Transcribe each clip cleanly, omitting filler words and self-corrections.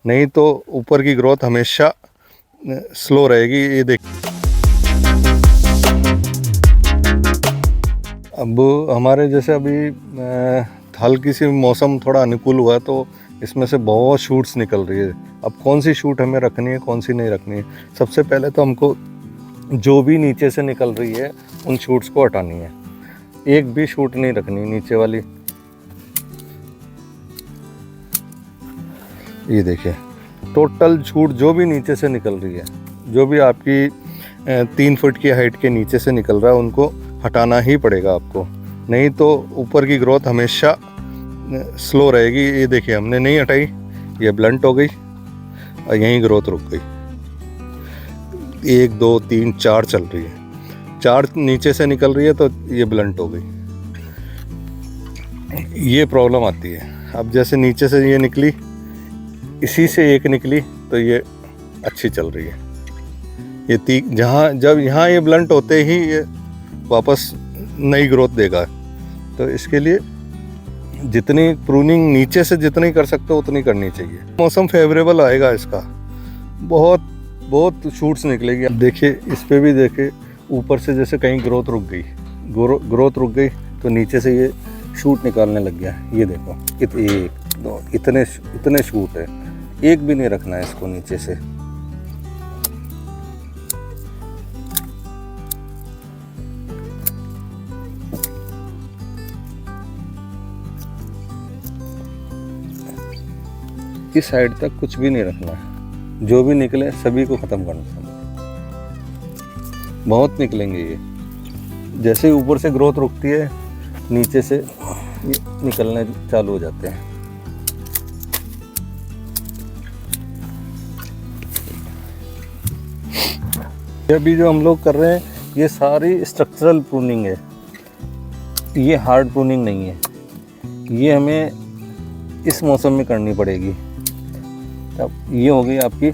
नहीं तो ऊपर की ग्रोथ हमेशा स्लो रहेगी। ये देख, अब हमारे जैसे अभी हल्की सी मौसम थोड़ा अनुकूल हुआ तो इसमें से बहुत शूट्स निकल रही है। अब कौन सी शूट हमें रखनी है, कौन सी नहीं रखनी है, सबसे पहले तो हमको जो भी नीचे से निकल रही है उन शूट्स को हटानी है। एक भी शूट नहीं रखनी नीचे वाली। ये देखिए, टोटल शूट जो भी नीचे से निकल रही है, जो भी आपकी 3 फुट की हाइट के नीचे से निकल रहा है, उनको हटाना ही पड़ेगा आपको, नहीं तो ऊपर की ग्रोथ हमेशा स्लो रहेगी। ये देखिए, हमने नहीं हटाई, ये ब्लंट हो गई और यहीं ग्रोथ रुक गई। 1 2 3 4 चल रही है, 4 नीचे से निकल रही है तो ये ब्लंट हो गई। ये प्रॉब्लम आती है। अब जैसे नीचे से ये निकली, इसी से एक निकली तो ये अच्छी चल रही है। ये जहाँ जब यहाँ ये ब्लंट होते ही ये वापस नई ग्रोथ देगा। तो इसके लिए जितनी प्रूनिंग नीचे से जितनी कर सकते हो उतनी करनी चाहिए। मौसम फेवरेबल आएगा इसका, बहुत शूट्स निकलेगी। अब देखिए, इस पे भी देखिए, ऊपर से जैसे कहीं ग्रोथ रुक गई, ग्रोथ रुक गई तो नीचे से ये शूट निकालने लग गया। ये देखो, 1 2 इतने शूट है, एक भी नहीं रखना है इसको नीचे से। इस साइड तक कुछ भी नहीं रखना है, जो भी निकले सभी को ख़त्म करना है। बहुत निकलेंगे ये, जैसे ऊपर से ग्रोथ रुकती है नीचे से ये निकलने चालू हो जाते हैं। अभी जो हम लोग कर रहे हैं ये सारी स्ट्रक्चरल प्रूनिंग है, ये हार्ड प्रूनिंग नहीं है। ये हमें इस मौसम में करनी पड़ेगी। अब ये हो गई आपकी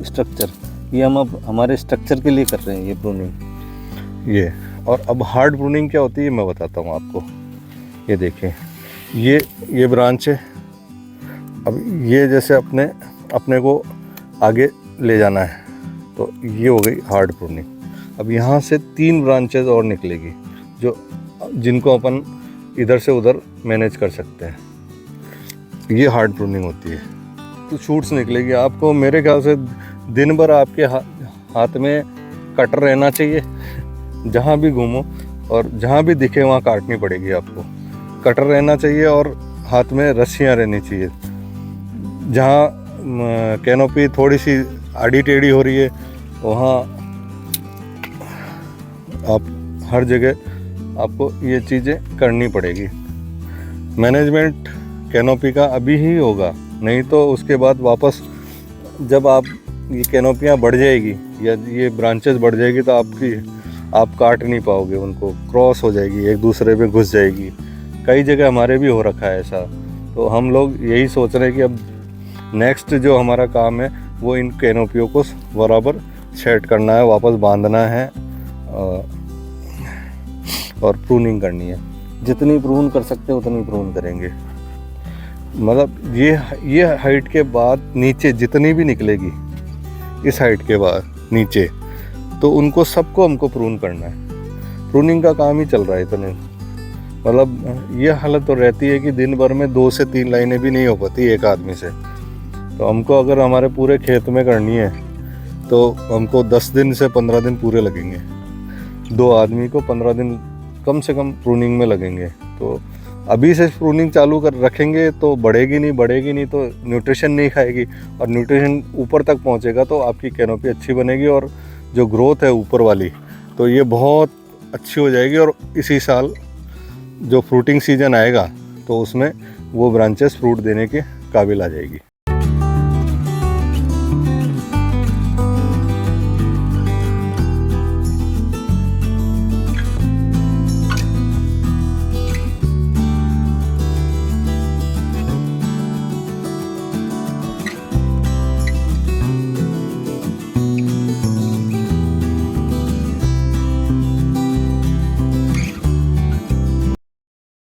स्ट्रक्चर, ये हम अब हमारे स्ट्रक्चर के लिए कर रहे हैं ये प्रूनिंग। ये और अब हार्ड प्रूनिंग क्या होती है मैं बताता हूँ आपको। ये देखिए, ये ब्रांच है। अब ये जैसे अपने को आगे ले जाना है तो ये हो गई हार्ड प्रूनिंग। अब यहाँ से 3 ब्रांचेज और निकलेगी जिनको अपन इधर से उधर मैनेज कर सकते हैं। ये हार्ड प्रूनिंग होती है। तो शूट्स निकलेगी आपको, मेरे ख्याल से दिन भर आपके हाथ में कटर रहना चाहिए। जहाँ भी घूमो और जहाँ भी दिखे वहाँ काटनी पड़ेगी आपको। कटर रहना चाहिए और हाथ में रस्सियाँ रहनी चाहिए। जहाँ कैनोपी थोड़ी सी आड़ी टेढ़ी हो रही है वहाँ आप हर जगह आपको ये चीज़ें करनी पड़ेगी। मैनेजमेंट कैनोपी का अभी ही होगा, नहीं तो उसके बाद वापस जब आप ये कैनोपियाँ बढ़ जाएगी या ये ब्रांचेस बढ़ जाएगी तो आप काट नहीं पाओगे उनको, क्रॉस हो जाएगी, एक दूसरे पे घुस जाएगी। कई जगह हमारे भी हो रखा है ऐसा। तो हम लोग यही सोच रहे हैं कि अब नेक्स्ट जो हमारा काम है वो इन कैनोपियों को बराबर सेट करना है, वापस बांधना है और प्रूनिंग करनी है। जितनी प्रून कर सकते हैं उतनी प्रून करेंगे। मतलब ये हाइट के बाद नीचे जितनी भी निकलेगी, इस हाइट के बाद नीचे, तो उनको सबको हमको प्रून करना है। प्रूनिंग का काम ही चल रहा है इतने। मतलब ये हालत तो रहती है कि दिन भर में 2 से 3 लाइनें भी नहीं हो पाती एक आदमी से। तो हमको अगर हमारे पूरे खेत में करनी है तो हमको 10 दिन से 15 दिन पूरे लगेंगे। 2 आदमी को 15 दिन कम से कम प्रूनिंग में लगेंगे। तो अभी से प्रूनिंग चालू कर रखेंगे तो बढ़ेगी नहीं तो न्यूट्रिशन नहीं खाएगी, और न्यूट्रिशन ऊपर तक पहुंचेगा तो आपकी कैनोपी अच्छी बनेगी और जो ग्रोथ है ऊपर वाली तो ये बहुत अच्छी हो जाएगी। और इसी साल जो फ्रूटिंग सीजन आएगा तो उसमें वो ब्रांचेस फ्रूट देने के काबिल आ जाएगी।